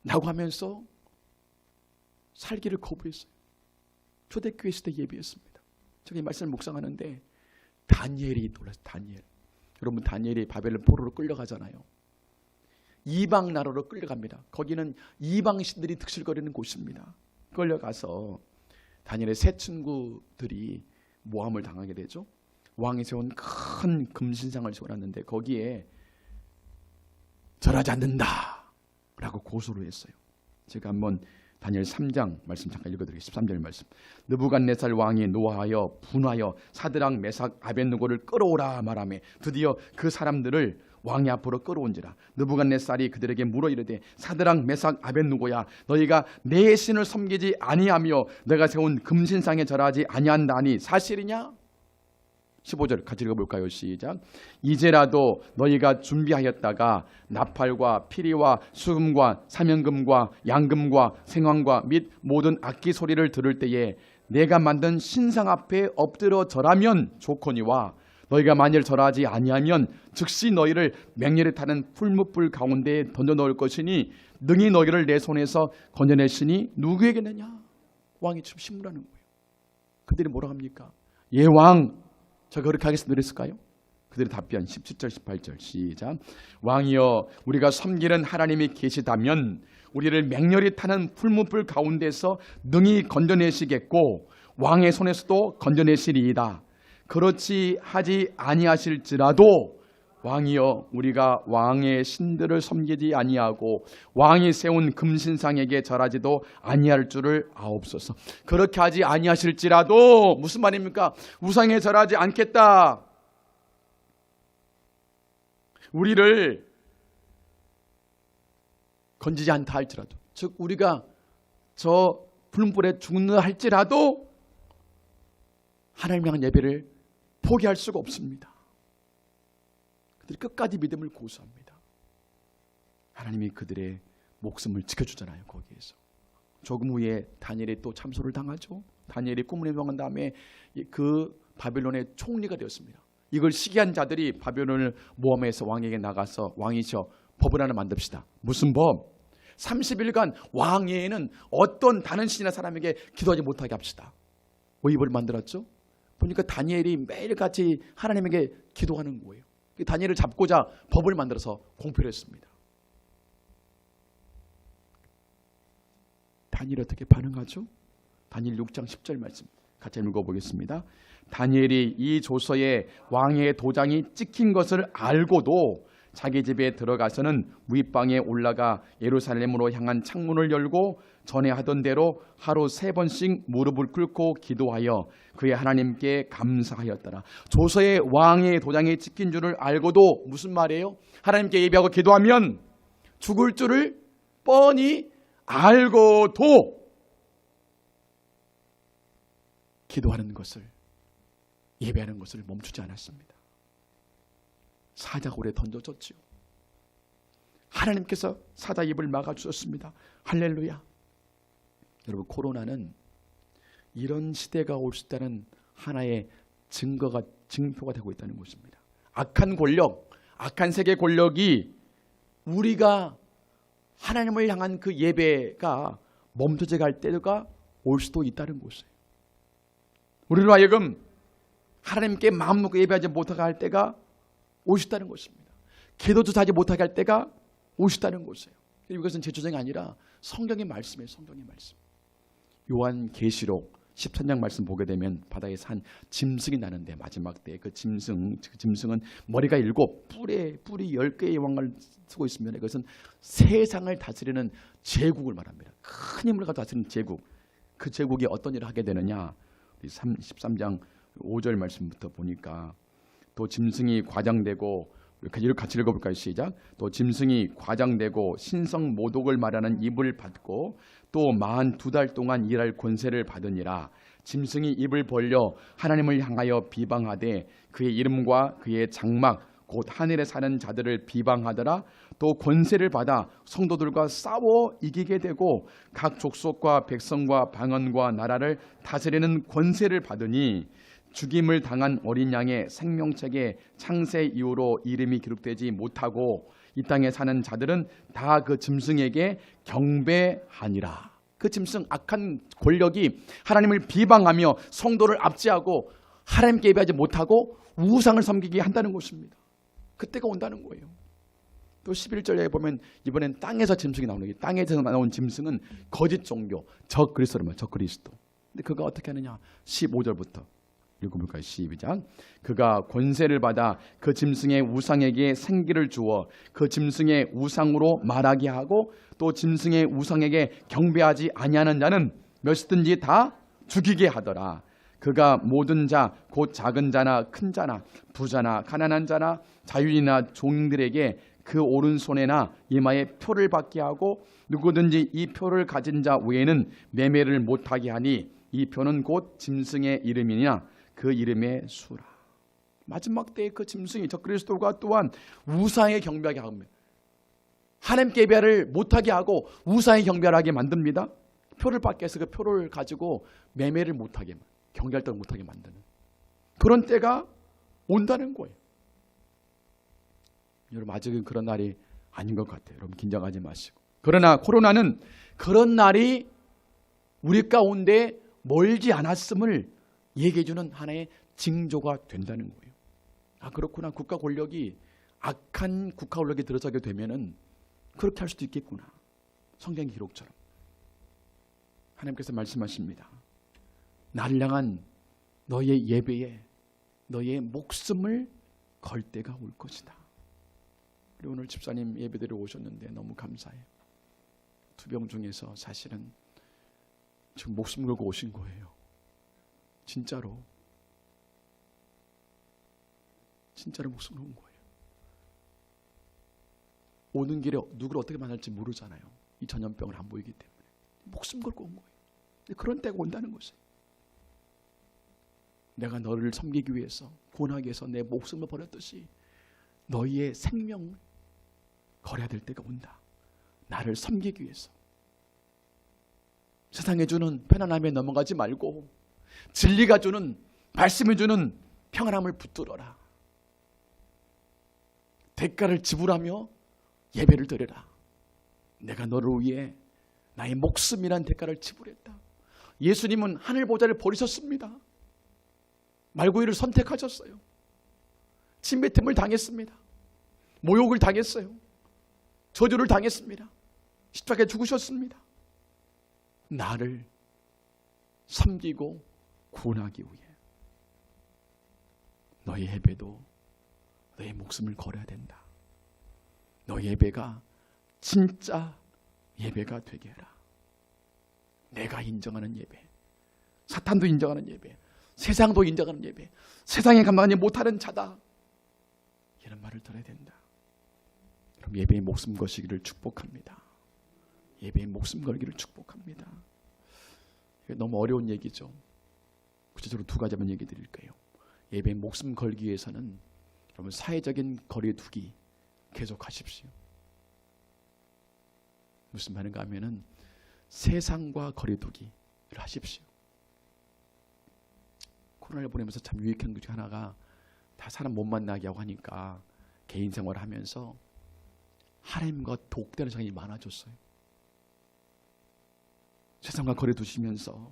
라고 하면서 살기를 거부했어요. 초대교회 시대 예배였습니다. 제가 이 말씀을 묵상하는데 다니엘이 놀랐어요. 다니엘. 여러분, 다니엘이 바벨론 포로로 끌려가잖아요. 이방 나라로 끌려갑니다. 거기는 이방 신들이 득실거리는 곳입니다. 끌려가서 다니엘의 세 친구들이 모함을 당하게 되죠. 왕이 세운 큰 금신상을 세워놨는데 거기에 절하지 않는다 라고 고소를 했어요. 제가 한번 다니엘 3장 말씀 잠깐 읽어드리겠습니다. 13절 말씀. 느부갓네살 왕이 노하여 분하여 사드락 메삭 아벳느고를 끌어오라 말하며 드디어 그 사람들을 왕이 앞으로 끌어온지라. 느부갓네살이 그들에게 물어 이르되 사드락 메삭 아벳느고야, 너희가 내 신을 섬기지 아니하며 내가 세운 금신상에 절하지 아니한다니 사실이냐? 15절 같이 읽어볼까요? 시작. 이제라도 너희가 준비하였다가 나팔과 피리와 수금과 사면금과 양금과 생황과 및 모든 악기 소리를 들을 때에 내가 만든 신상 앞에 엎드려 절하면 좋거니와 너희가 만일 절하지 아니하면 즉시 너희를 맹렬히 타는 풀무불 가운데에 던져 넣을 것이니 능히 너희를 내 손에서 건져내시니 누구에게느냐? 왕이 지금 신문하는 거예요. 그들이 뭐라 합니까? 예 왕, 저가 그렇게 하겠습니다 그랬을까요? 그들의 답변 17절 18절 시작. 왕이여, 우리가 섬기는 하나님이 계시다면 우리를 맹렬히 타는 풀무불 가운데서 능히 건져내시겠고 왕의 손에서도 건져내시리이다. 그렇지 하지 아니하실지라도 왕이여, 우리가 왕의 신들을 섬기지 아니하고 왕이 세운 금신상에게 절하지도 아니할 줄을 아옵소서. 그렇게 하지 아니하실지라도 무슨 말입니까? 우상에 절하지 않겠다. 우리를 건지지 않다 할지라도, 즉 우리가 저 불문불에 죽는다 할지라도 하나님 향한 예배를 포기할 수가 없습니다. 그들이 끝까지 믿음을 고수합니다. 하나님이 그들의 목숨을 지켜주잖아요. 거기에서 조금 후에 다니엘이 또 참소를 당하죠. 다니엘이 꿈을 해몽한 다음에 그 바벨론의 총리가 되었습니다. 이걸 시기한 자들이 바벨론을 모함해서 왕에게 나가서 왕이셔, 법을 하나 만듭시다. 무슨 법? 30일간 왕에는 어떤 다른 신이나 사람에게 기도하지 못하게 합시다. 왜 이 법을 만들었죠? 보니까 다니엘이 매일같이 하나님에게 기도하는 거예요. 다니엘을 잡고자 법을 만들어서 공표를 했습니다. 다니엘이 어떻게 반응하죠? 다니엘 6장 10절 말씀 같이 읽어보겠습니다. 다니엘이 이 조서에 왕의 도장이 찍힌 것을 알고도 자기 집에 들어가서는 무윗방에 올라가 예루살렘으로 향한 창문을 열고 전에 하던 대로 하루 3번씩 무릎을 꿇고 기도하여 그의 하나님께 감사하였더라. 조서에 왕의 도장이 찍힌 줄을 알고도 무슨 말이에요? 하나님께 예배하고 기도하면 죽을 줄을 뻔히 알고도 기도하는 것을, 예배하는 것을 멈추지 않았습니다. 사자골에 던져졌지요. 하나님께서 사자 입을 막아주셨습니다. 할렐루야. 여러분, 코로나는 이런 시대가 올 수 있다는 하나의 증표가 되고 있다는 것입니다. 악한 권력, 악한 세계 권력이 우리가 하나님을 향한 그 예배가 멈춰져 갈 때가 올 수도 있다는 것이에요. 우리로 하여금 하나님께 마음 놓고 예배하지 못하게 할 때가 오셨다는 것입니다. 기도조차 하지 못하게 할 때가 오셨다는 것이에요. 이것은 제 주장이 아니라 성경의 말씀이에요. 성경의 말씀. 요한계시록 13장 말씀 보게 되면 바다에서 한 짐승이 나는데 마지막 때 그 짐승은 머리가 7, 뿔이 10개의 왕을 쓰고 있으면 이것은 세상을 다스리는 제국을 말합니다. 큰 힘을 가지고 다스리는 제국. 그 제국이 어떤 일을 하게 되느냐. 13장 5절 말씀부터 보니까 또 짐승이 과장되고 이렇게 같이 읽어볼까요? 시작. 또 짐승이 과장되고 신성 모독을 말하는 입을 받고 또 42달 동안 일할 권세를 받으니라. 짐승이 입을 벌려 하나님을 향하여 비방하되 그의 이름과 그의 장막 곧 하늘에 사는 자들을 비방하더라. 또 권세를 받아 성도들과 싸워 이기게 되고 각 족속과 백성과 방언과 나라를 다스리는 권세를 받으니 죽임을 당한 어린 양의 생명책에 창세 이후로 이름이 기록되지 못하고 이 땅에 사는 자들은 다 그 짐승에게 경배하니라. 그 짐승 악한 권력이 하나님을 비방하며 성도를 압제하고 하나님께 예배하지 못하고 우상을 섬기게 한다는 것입니다. 그때가 온다는 거예요. 또 11절에 보면 이번엔 땅에서 짐승이 나오는 거예요. 땅에서 나온 짐승은 거짓 종교, 적 그리스도란 말이에요. 적 그리스도. 근데 그가 어떻게 하느냐? 15절부터 읽어볼까요? 12장. 그가 권세를 받아 그 짐승의 우상에게 생기를 주어 그 짐승의 우상으로 말하게 하고 또 짐승의 우상에게 경배하지 아니하는 자는 몇이든지 다 죽이게 하더라. 그가 모든 자 곧 작은 자나 큰 자나 부자나 가난한 자나 자유인이나 종들에게 그 오른손에나 이마에 표를 받게 하고 누구든지 이 표를 가진 자 외에는 매매를 못하게 하니 이 표는 곧 짐승의 이름이냐 그 이름의 수라. 마지막 때에 그 짐승이 적 그리스도가 또한 우상에 경배하게 합니다. 하나님께 예배를 못하게 하고 우상에 경배하게 만듭니다. 표를 받게 해서 그 표를 가지고 매매를 못하게, 경계할때 못하게 만드는 그런 때가 온다는 거예요. 여러분 아직은 그런 날이 아닌 것 같아요. 여러분 긴장하지 마시고. 그러나 코로나는 그런 날이 우리 가운데 멀지 않았음을 얘기해 주는 하나의 징조가 된다는 거예요. 아 그렇구나. 국가 권력이 악한 국가 권력이 들어서게 되면은 그렇게 할 수도 있겠구나. 성경 기록처럼 하나님께서 말씀하십니다. 나를 향한 너의 예배에 너의 목숨을 걸 때가 올 것이다. 그리고 오늘 집사님 예배드리러 오셨는데 너무 감사해요. 투병 중에서 사실은 지금 목숨 걸고 오신 거예요. 진짜로 목숨 걸은 거예요. 오는 길에 누구를 어떻게 만날지 모르잖아요. 이 전염병을 안 보이기 때문에 목숨 걸고 온 거예요. 그런 때가 온다는 것이에요. 내가 너를 섬기기 위해서 구원하기 위해서 내 목숨을 버렸듯이 너희의 생명을 걸어야 될 때가 온다. 나를 섬기기 위해서. 세상에 주는 편안함에 넘어가지 말고 진리가 주는, 말씀이 주는 평안함을 붙들어라. 대가를 지불하며 예배를 드려라. 내가 너를 위해 나의 목숨이란 대가를 지불했다. 예수님은 하늘 보좌를 버리셨습니다. 말구이를 선택하셨어요. 침뱉음을 당했습니다. 모욕을 당했어요. 저주를 당했습니다. 십자가에 죽으셨습니다. 나를 섬기고 구원하기 위해 너의 예배도 너의 목숨을 걸어야 된다. 너의 예배가 진짜 예배가 되게 해라. 내가 인정하는 예배, 사탄도 인정하는 예배, 세상도 인정하는 예배, 세상에 감당하지 못하는 자다. 이런 말을 들어야 된다. 그럼 예배의 목숨 거시기를 축복합니다. 예배의 목숨 걸기를 축복합니다. 이게 너무 어려운 얘기죠. 구체적으로 두 가지만 얘기 드릴게요. 예배의 목숨 걸기 위해서는 여러분 사회적인 거리 두기 계속하십시오. 무슨 말인가 하면은 세상과 거리 두기를 하십시오. 코로나를 보내면서 참 유익한 것 중 하나가 다 사람 못 만나게 하고 하니까 개인 생활을 하면서 하나님과 독대하는 시간이 많아졌어요. 세상과 거리 두시면서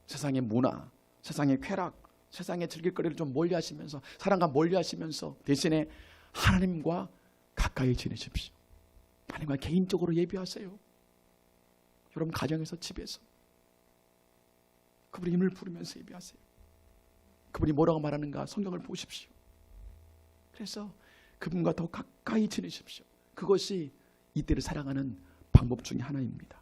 세상의 문화, 세상의 쾌락, 세상의 즐길거리를 좀 멀리하시면서 사람과 멀리하시면서 대신에 하나님과 가까이 지내십시오. 하나님과 개인적으로 예배하세요. 여러분 가정에서 집에서 그분의 이름을 부르면서 예배하세요. 그분이 뭐라고 말하는가 성경을 보십시오. 그래서 그분과 더 가까이 지내십시오. 그것이 이때를 사랑하는 방법 중에 하나입니다.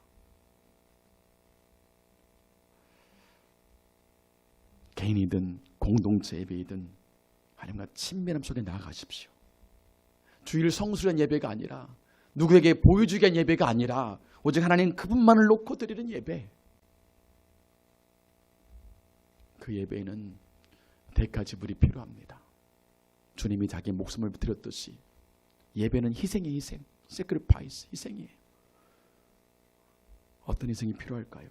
개인이든 공동체 예배이든 하나님과 친밀함 속에 나아가십시오. 주일 성수련 예배가 아니라 누구에게 보여주기 위한 예배가 아니라 오직 하나님 그분만을 놓고 드리는 예배. 그 예배에는 대가 지불이 필요합니다. 주님이 자기 목숨을 드렸듯이 예배는 희생이에요. 희생. sacrifice. 희생이에요. 어떤 희생이 필요할까요?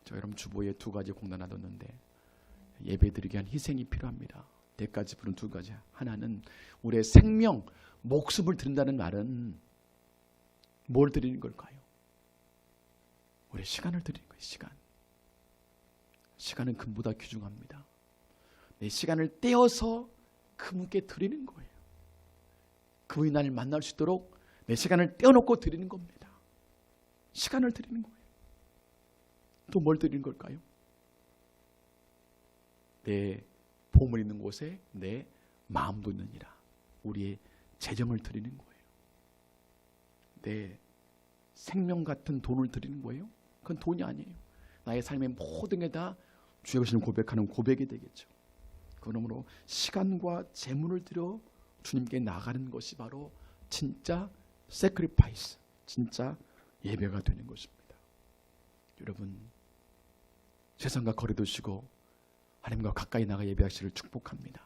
저 여러분 주보에 2가지 공단 놔뒀는데 예배 드리기 위한 희생이 필요합니다. 대가 지불은 2가지. 하나는 우리의 생명, 목숨을 드린다는 말은 뭘 드리는 걸까요? 우리의 시간을 드리는 거예요. 시간. 시간은 금보다 귀중합니다. 내 시간을 떼어서 그분께 드리는 거예요. 그분이 나를 만날 수 있도록 내 시간을 떼어놓고 드리는 겁니다. 시간을 드리는 거예요. 또 뭘 드리는 걸까요? 내 보물 있는 곳에 내 마음도 있느니라. 우리의 재정을 드리는 거예요. 내 생명 같은 돈을 드리는 거예요. 그건 돈이 아니에요. 나의 삶의 모든 게 다 주의 것을 고백하는 고백이 되겠죠. 그러므로 시간과 재물을 들여 주님께 나가는 것이 바로 진짜 sacrifice, 진짜 예배가 되는 것입니다. 여러분, 세상과 거리 두시고 하나님과 가까이 나가 예배하시기를 축복합니다.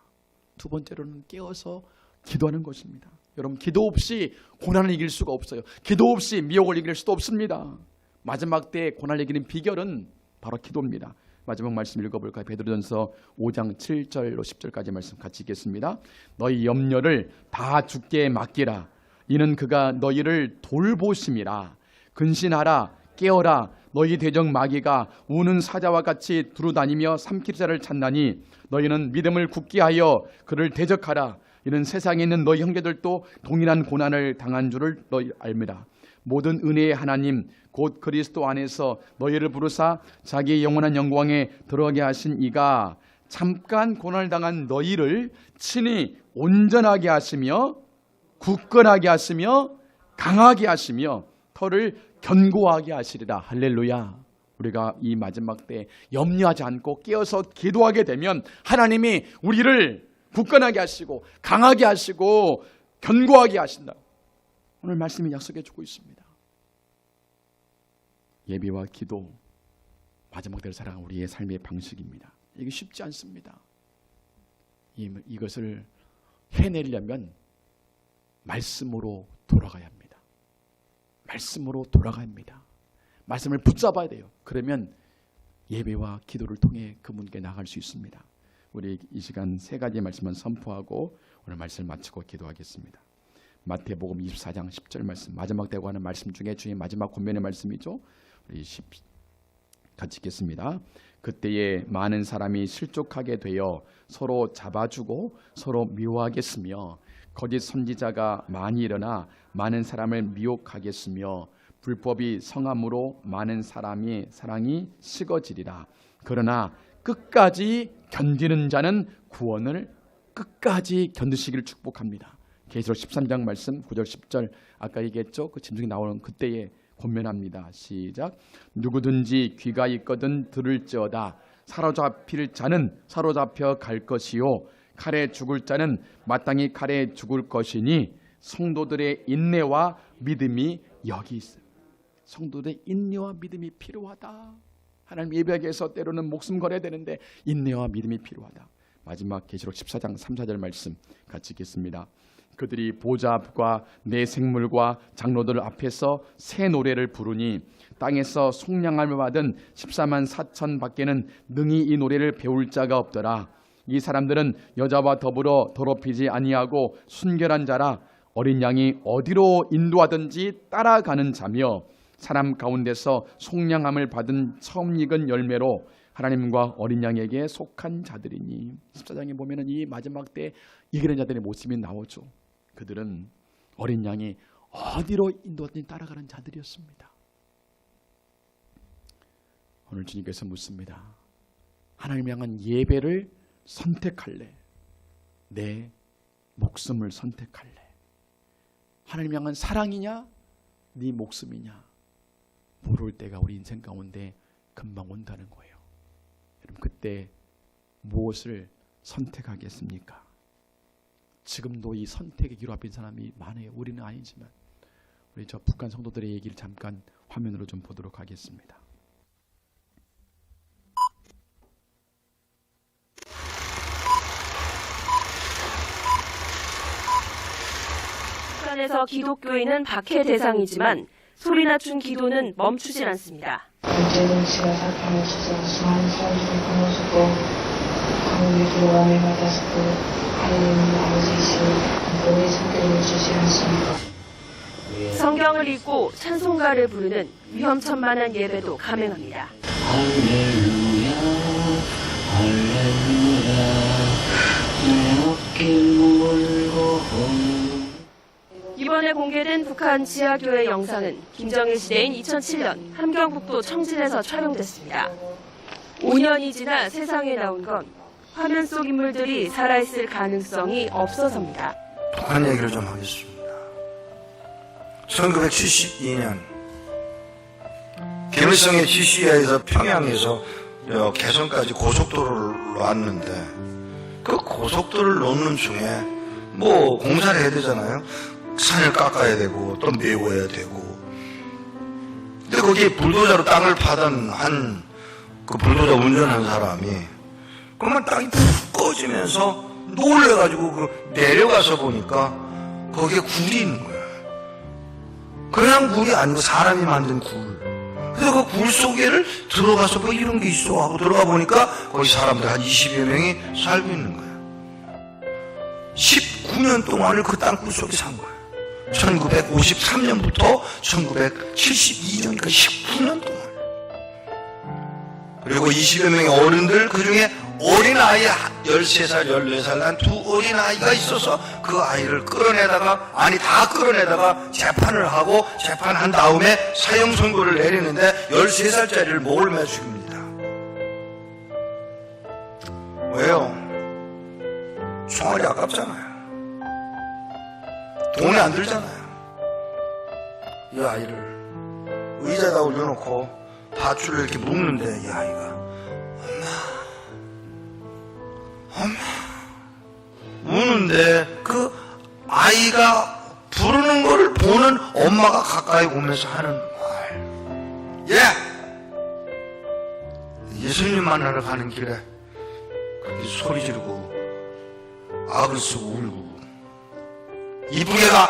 2번째로는 깨어서 기도하는 것입니다. 여러분, 기도 없이 고난을 이길 수가 없어요. 기도 없이 미혹을 이길 수도 없습니다. 마지막 때 고난을 이기는 비결은 바로 기도입니다. 마지막 말씀 읽어볼까요? 베드로전서 5장 7절로 10절까지 말씀 같이 읽겠습니다. 너희 염려를 다 주께 맡기라. 이는 그가 너희를 돌보심이라. 근신하라. 깨어라. 너희 대적 마귀가 우는 사자와 같이 두루다니며 삼킬 자를 찾나니 너희는 믿음을 굳게 하여 그를 대적하라. 이는 세상에 있는 너희 형제들도 동일한 고난을 당한 줄을 너희 알미라. 모든 은혜의 하나님 곧 그리스도 안에서 너희를 부르사 자기의 영원한 영광에 들어가게 하신 이가 잠깐 고난을 당한 너희를 친히 온전하게 하시며 굳건하게 하시며 강하게 하시며 털을 견고하게 하시리라. 할렐루야. 우리가 이 마지막 때 염려하지 않고 깨어서 기도하게 되면 하나님이 우리를 굳건하게 하시고 강하게 하시고 견고하게 하신다. 오늘 말씀이 약속해 주고 있습니다. 예배와 기도, 마지막 때를 살아가는 우리의 삶의 방식입니다. 이게 쉽지 않습니다. 이것을 해내려면 말씀으로 돌아가야 합니다. 말씀으로 돌아가야 합니다. 말씀을 붙잡아야 돼요. 그러면 예배와 기도를 통해 그분께 나갈 수 있습니다. 우리 이 시간 3가지 말씀만 선포하고 오늘 말씀을 마치고 기도하겠습니다. 마태복음 24장 10절 말씀, 마지막 때고 하는 말씀 중에 주의 마지막 권면의 말씀이죠. 우리 같이 읽겠습니다. 그때에 많은 사람이 실족하게 되어 서로 잡아주고 서로 미워하겠으며 거짓 선지자가 많이 일어나 많은 사람을 미혹하겠으며 불법이 성함으로 많은 사랑이 식어지리라. 그러나 끝까지 견디는 자는 구원을 끝까지 견디시기를 축복합니다. 계시록 13장 말씀 9절 10절 아까 얘기했죠. 그 짐승이 나오는 그때에 권면합니다. 시작. 누구든지 귀가 있거든 들을지어다. 사로잡힐 자는 사로잡혀 갈 것이요 칼에 죽을 자는 마땅히 칼에 죽을 것이니 성도들의 인내와 믿음이 여기 있어요. 성도들의 인내와 믿음이 필요하다. 하나님 예배하기 위해서 때로는 목숨 걸어야 되는데 인내와 믿음이 필요하다. 마지막 계시록 14장 3, 4절 말씀 같이 읽겠습니다. 그들이 보좌 앞과 내 생물과 장로들 앞에서 새 노래를 부르니 땅에서 속량함을 받은 14만 4천 밖에는 능히 이 노래를 배울 자가 없더라. 이 사람들은 여자와 더불어 더럽히지 아니하고 순결한 자라. 어린 양이 어디로 인도하든지 따라가는 자며 사람 가운데서 속량함을 받은 처음 익은 열매로 하나님과 어린 양에게 속한 자들이니. 14장에 보면은 이 마지막 때 이기는 자들의 모습이 나오죠. 그들은 어린 양이 어디로 인도하든지 따라가는 자들이었습니다. 오늘 주님께서 묻습니다. 하나님 향한 예배를 선택할래? 내 목숨을 선택할래? 하나님 향한 사랑이냐? 네 목숨이냐? 모를 때가 우리 인생 가운데 금방 온다는 거예요. 여러분 그때 무엇을 선택하겠습니까? 지금도 이 선택의 기로 앞인 사람이 많아요. 우리는 아니지만. 우리 저 북한 성도들의 얘기를 잠깐 화면으로 좀 보도록 하겠습니다. 북한에서 기독교인은 박해 대상이지만 소리 낮춘 기도는 멈추질 않습니다. 문제는 시가 사탄하셔서 수많은 사람들을 끊어주고 하늘에 들어감을 받았고 하나님 아버지이신 너의 성격을 주지 않습니다. 성경을 읽고 찬송가를 부르는 위험천만한 예배도 감행합니다. 할렐루야 할렐루야 내 어깨 물고 이번에 공개된 북한 지하교회 영상은 김정일 시대인 2007년 함경북도 청진에서 촬영됐습니다. 5년이 지나 세상에 나온 건 화면 속 인물들이 살아있을 가능성이 없어서입니다. 북한 얘기를 좀 하겠습니다. 1972년 김일성의 지시하에서 평양에서 개성까지 고속도로를 놨는데 그 고속도로를 놓는 중에 뭐 공사를 해야 되잖아요. 산을 깎아야 되고 또 메워야 되고. 근데 거기에 불도저로 땅을 파던 그 불도저 운전한 사람이 그러면 땅이 푹 꺼지면서 놀래가지고 내려가서 보니까 거기에 굴이 있는 거야. 그냥 굴이 아니고 사람이 만든 굴. 그래서 그 굴 속에를 들어가서 뭐 이런 게 있어 하고 들어가 보니까 거기 사람들 한 20여 명이 살고 있는 거야. 19년 동안을 그 땅굴 속에 산 거야. 1953년부터 1972년까지 19년 동안. 그리고 20여 명의 어른들, 그 중에 어린아이 13살, 14살 난 두 어린아이가 있어서 그 아이를 다 끌어내다가 재판을 하고 재판한 다음에 사형 선고를 내리는데 13살짜리를 목을 매 죽입니다. 왜요? 총알이 아깝잖아요. 돈이 안 들잖아요. 이 아이를 의자에다 올려놓고 밧줄을 이렇게 묶는데 이 아이가 엄마 우는데 그 아이가 부르는 걸 보는 엄마가 가까이 오면서 하는 말. 예수님 만나러 가는 길에 그렇게 소리 지르고 악을 쓰고 울고 이부개가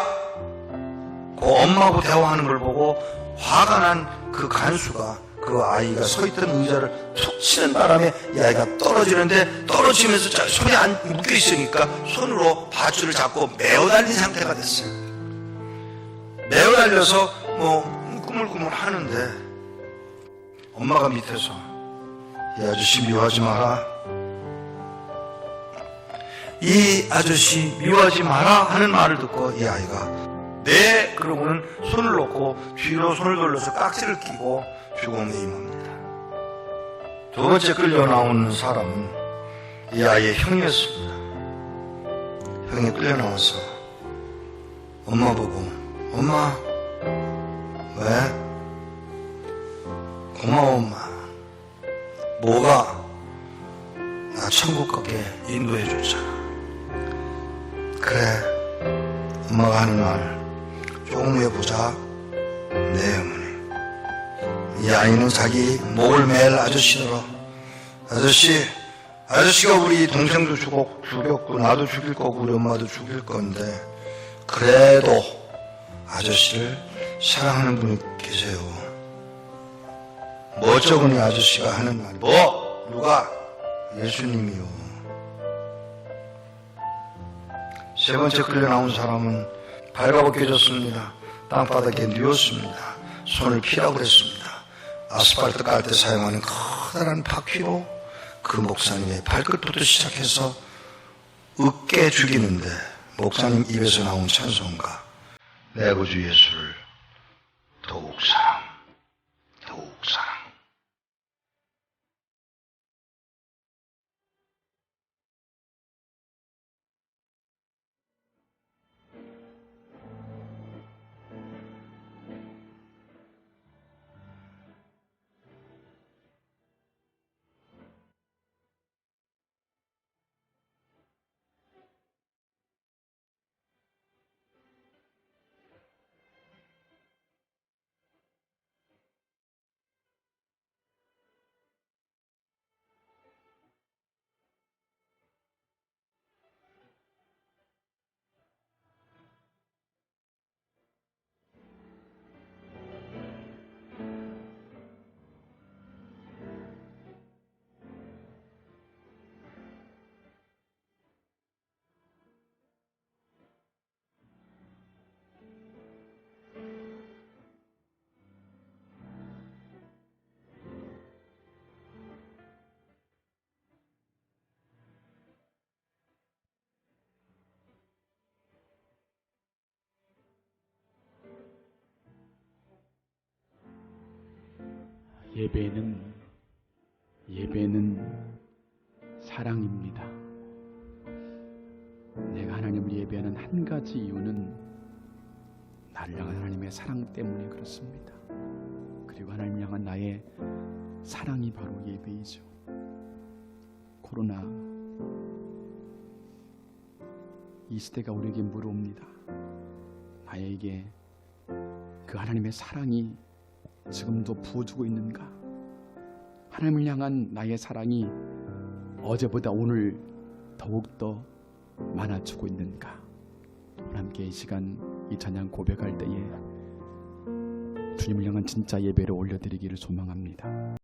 그 엄마하고 대화하는 걸 보고 화가 난 그 간수가 그 아이가 서 있던 의자를 툭 치는 바람에 이 아이가 떨어지는데 떨어지면서 손이 안 묶여 있으니까 손으로 밧줄을 잡고 메어 달린 상태가 됐어요. 메어 달려서 뭐 꾸물꾸물 하는데 엄마가 밑에서 이 아저씨 미워하지 마라. 이 아저씨 미워하지 마라 하는 말을 듣고 이 아이가 네 그러고는 손을 놓고 뒤로 손을 돌려서 깍지를 끼고 죽음에 임합니다. 두 번째 끌려 나오는 사람은 이 아이의 형이었습니다. 형이 끌려 나와서 엄마 보고 엄마 왜? 고마워 엄마. 뭐가? 나 천국 가게 인도해 줬잖아. 그래 엄마가 하는 말 조금 해보자. 네 어머니. 이 아이는 자기 목을 맬 아저씨더러 아저씨가 우리 동생도 죽였고 나도 죽일 거고 우리 엄마도 죽일 건데 그래도 아저씨를 사랑하는 분이 계세요. 뭐 어쩌고니 아저씨가 하는 말이 뭐? 누가? 예수님이요. 세 번째 끌려 나온 사람은 발가벗겨졌습니다. 땅바닥에 누웠습니다. 손을 피라고 그랬습니다. 아스팔트 깔 때 사용하는 커다란 바퀴로 그 목사님의 발끝부터 시작해서 으깨 죽이는데 목사님 입에서 나온 찬송가 내 구주 예수를 더욱 사랑 더욱 사랑 예배는 사랑입니다. 내가 하나님을 예배하는 한 가지 이유는 나를 향한 하나님의 사랑 때문에 그렇습니다. 그리고 하나님을 향한 나의 사랑이 바로 예배이죠. 코로나 이 시대가 우리에게 물어옵니다. 나에게 그 하나님의 사랑이 지금도 부어주고 있는가? 하나님을 향한 나의 사랑이 어제보다 오늘 더욱더 많아지고 있는가? 함께 이 시간 이 찬양 고백할 때에 주님을 향한 진짜 예배를 올려드리기를 소망합니다.